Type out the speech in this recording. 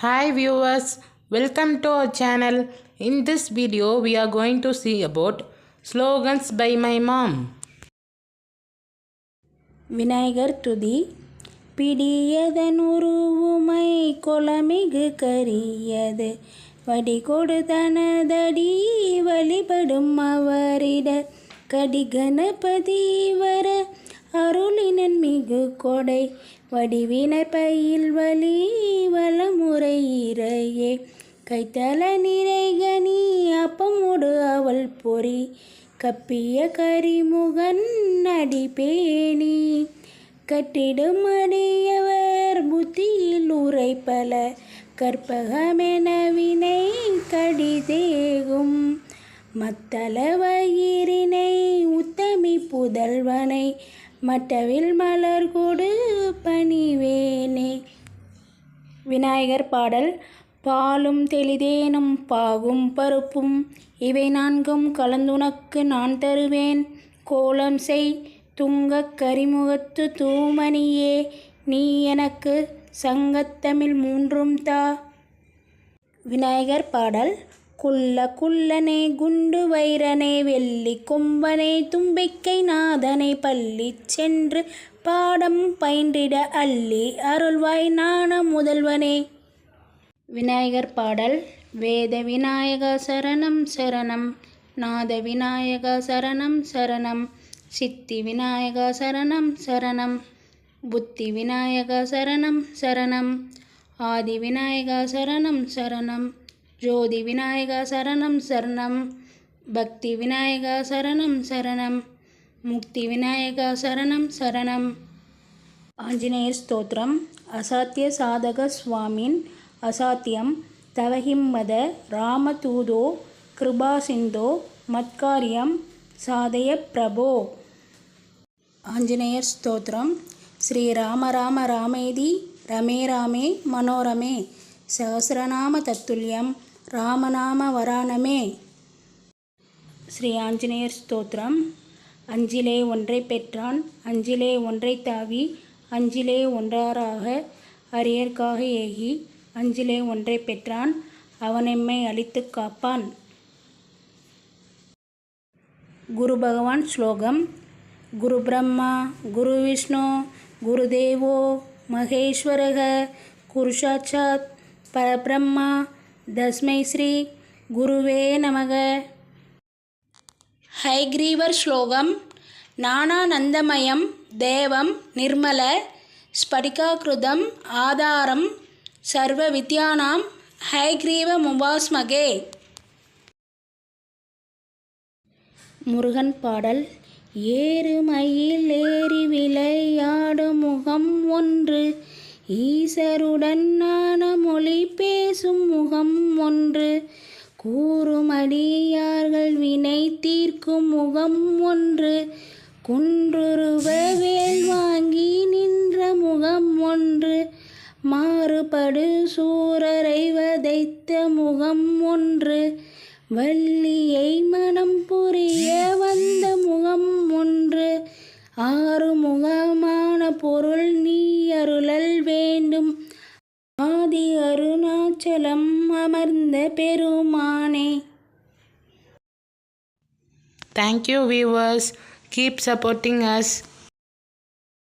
Hi viewers, welcome to our channel. In this video we are going to see about slogans by my mom. Vinayagar துதி. பிடியதனுருவுமை கொலமிகு கரியது வடிகொடு தனதடி வழிபடும் அவரிட கடிகணபதி வர அருளினன் மிகு கொடை வடிவினர் பயில் வலி வளமுறை இறையே கைத்தல நிறைகனி அப்பமோடு அவள் பொறி கப்பிய கரிமுகன் அடிபேணி கட்டிடும் அடியவர் புத்தியில் உரைப்பல கற்பகமென வினை கடிதேகும் மத்தள வயிறினை உத்தமி புதல்வனை மட்டவில் மலர் கொடு பணிவேனே. விநாயகர் பாடல். பாலும் தெளிதேனும் பாகும் பருப்பும் இவை நான்கும் கலந்துனக்கு நான் தருவேன். கோலம் செய் துங்கக் கரிமுகத்து தூமணியே நீ எனக்கு சங்கத்தமிழ் மூன்றும் தா. விநாயகர் பாடல். குள்ள குள்ளனே குண்டு வைரனே வெள்ளி கொம்பனே தும்பிக்கை நாதனை பள்ளி சென்று பாடம் பயின்றிட அள்ளி அருள்வாய் ஞான முதல்வனே. விநாயகர் பாடல். வேத விநாயக சரணம் சரணம் நாத விநாயக சரணம் சரணம் சித்தி விநாயக சரணம் சரணம் புத்தி விநாயக சரணம் சரணம் ஆதி விநாயக சரணம் சரணம் ஜோதி விநாயக சரணம் சரணம் பக்தி விநாயக சரணம் சரணம் முக்தி விநாயக சரணம் சரணம். ஆஞ்சநேயர் ஸ்தோத்திரம். அசாத்திய சாதக சுவாமின் அசாத்தியம் தவஹிம்மத ராமதூதோ கிருபாசிந்தோ மத்காரியம் சாதய பிரபோ. ஆஞ்சநேயர் ஸ்தோத்திரம். ஸ்ரீ ராம ராம ராமேதி ரமே ராமே மனோரமே சகசிரநாம தத்துல்யம் ராமநாம வரானமே. ஸ்ரீ ஆஞ்சநேயர் ஸ்தோத்திரம். அஞ்சிலே ஒன்றை பெற்றான் அஞ்சிலே ஒன்றை தாவி அஞ்சிலே ஒன்றாராக அரியர்க்காக ஏகி அஞ்சிலே ஒன்றை பெற்றான் அவனெம்மை அழித்து காப்பான். குரு பகவான் ஸ்லோகம். குரு பிரம்மா குரு விஷ்ணு குரு தேவோ மகேஸ்வரக குரு சாட்சாத் பரபிரம்மா தஸ்மை ஸ்ரீ குருவே நமக. ஹயக்ரீவர் ஸ்லோகம். ஞானானந்தமயம் தேவம் நிர்மல ஸ்படிகாக்ருதம் ஆதாரம் சர்வ வித்யானாம் ஹயக்ரீவமுபாஸ்மகே. முருகன் பாடல். ஏறு மயில் ஏறி விளையாடும் முகம் ஒன்று ஈசருடன் ஞான மொழி பேசும் முகம் ஒன்று கூறுமடியார்கள் வினை தீர்க்கும் முகம் ஒன்று குன்றுருவ வேல் வாங்கி நின்ற முகம் ஒன்று மாறுபடு சூரரை வதைத்த முகம் ஒன்று வள்ளியை மனம் புரிய வந்த முகம் ஒன்று ஆறுமுகமான பொருள் நீ அருளல் வேண்டும் ஆதி அருணாச்சலம் அமர்ந்த பெருமானே. Thank you viewers. Keep supporting us.